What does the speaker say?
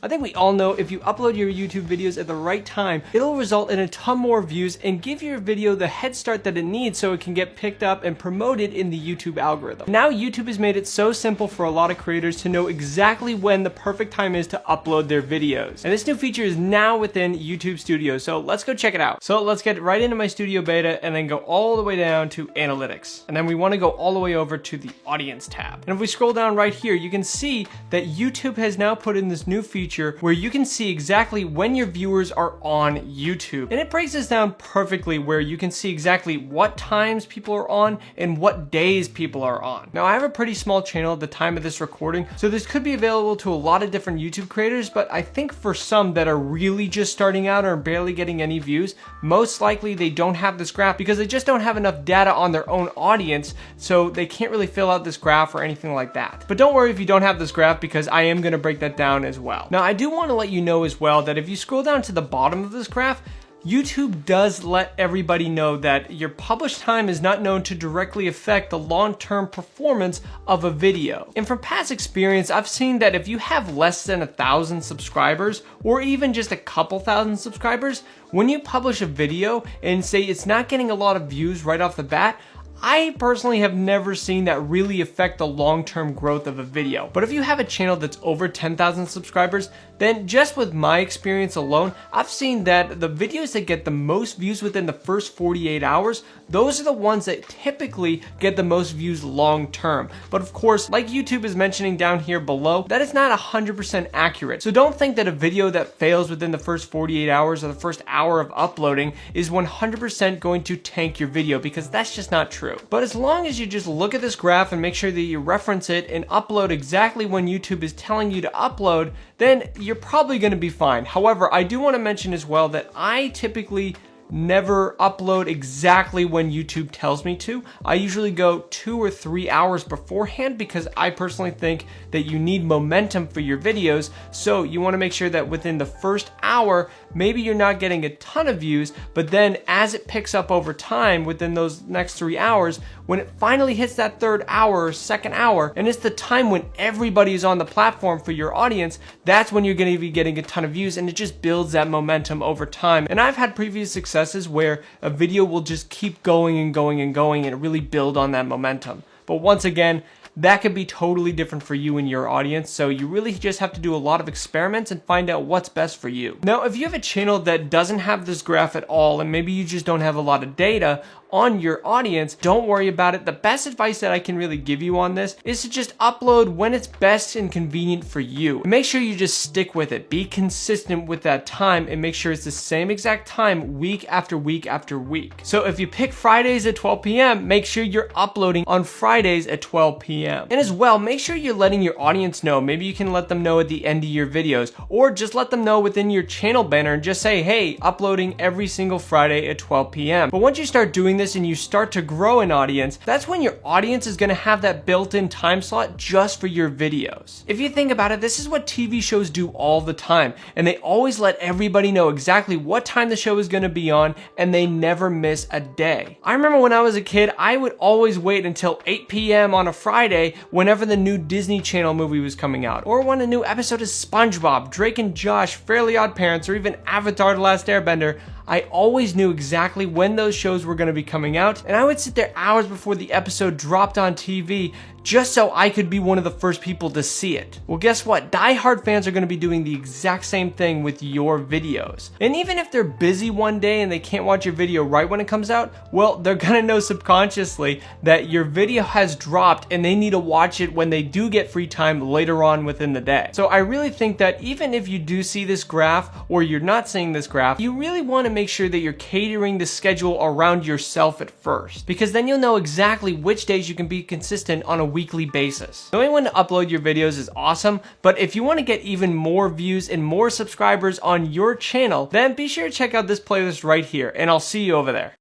I think we all know if you upload your YouTube videos at the right time, it'll result in a ton more views and give your video the head start that it needs so it can get picked up and promoted in the YouTube algorithm. Now YouTube has made it so simple for a lot of creators to know exactly when the perfect time is to upload their videos. And this new feature is now within YouTube Studio, so let's go check it out. So let's get right into my Studio Beta and then go all the way down to Analytics. And then we want to go all the way over to the Audience tab. And if we scroll down right here, you can see that YouTube has now put in this new feature where you can see exactly when your viewers are on YouTube. And it breaks this down perfectly where you can see exactly what times people are on and what days people are on. Now I have a pretty small channel at the time of this recording, so this could be available to a lot of different YouTube creators, but I think for some that are really just starting out or barely getting any views, most likely they don't have this graph because they just don't have enough data on their own audience, so they can't really fill out this graph or anything like that. But don't worry if you don't have this graph because I am going to break that down as well. Now I do want to let you know as well that if you scroll down to the bottom of this graph, YouTube does let everybody know that your published time is not known to directly affect the long-term performance of a video. And from past experience, I've seen that if you have less than 1,000 subscribers, or even just a couple thousand subscribers, when you publish a video and say it's not getting a lot of views right off the bat, I personally have never seen that really affect the long-term growth of a video. But if you have a channel that's over 10,000 subscribers, then just with my experience alone, I've seen that the videos that get the most views within the first 48 hours, those are the ones that typically get the most views long-term. But of course, like YouTube is mentioning down here below, that is not 100% accurate. So don't think that a video that fails within the first 48 hours or the first hour of uploading is 100% going to tank your video, because that's just not true. But as long as you just look at this graph and make sure that you reference it and upload exactly when YouTube is telling you to upload, then you're probably going to be fine. However, I do want to mention as well that I typically never upload exactly when YouTube tells me to. I usually go 2 or 3 hours beforehand because I personally think that you need momentum for your videos. So you want to make sure that within the first hour, maybe you're not getting a ton of views, but then as it picks up over time within those next 3 hours, when it finally hits that third hour or second hour, and it's the time when everybody is on the platform for your audience, that's when you're going to be getting a ton of views, and it just builds that momentum over time. And I've had previous successes where a video will just keep going and going and going and really build on that momentum. But once again, that could be totally different for you and your audience, so you really just have to do a lot of experiments and find out what's best for you. Now, if you have a channel that doesn't have this graph at all, and maybe you just don't have a lot of data on your audience, don't worry about it. The best advice that I can really give you on this is to just upload when it's best and convenient for you. Make sure you just stick with it. Be consistent with that time and make sure it's the same exact time week after week after week. So if you pick Fridays at 12 p.m., make sure you're uploading on Fridays at 12 p.m. And as well, make sure you're letting your audience know. Maybe you can let them know at the end of your videos, or just let them know within your channel banner and just say, hey, uploading every single Friday at 12 p.m. But once you start doing this and you start to grow an audience, that's when your audience is going to have that built-in time slot just for your videos. If you think about it, this is what TV shows do all the time, and they always let everybody know exactly what time the show is going to be on, and they never miss a day. I remember when I was a kid, I would always wait until 8 p.m. on a Friday whenever the new Disney Channel movie was coming out, or when a new episode of SpongeBob, Drake and Josh, Fairly Odd Parents, or even Avatar: The Last Airbender. I always knew exactly when those shows were going to be coming out, and I would sit there hours before the episode dropped on TV just so I could be one of the first people to see it. Well, guess what? Die-hard fans are going to be doing the exact same thing with your videos. And even if they're busy one day and they can't watch your video right when it comes out, well, they're going to know subconsciously that your video has dropped and they need to watch it when they do get free time later on within the day. So I really think that even if you do see this graph or you're not seeing this graph, you really want to make sure that you're catering the schedule around yourself at first, because then you'll know exactly which days you can be consistent on a weekly basis. Knowing when to upload your videos is awesome, but if you want to get even more views and more subscribers on your channel, then be sure to check out this playlist right here, and I'll see you over there.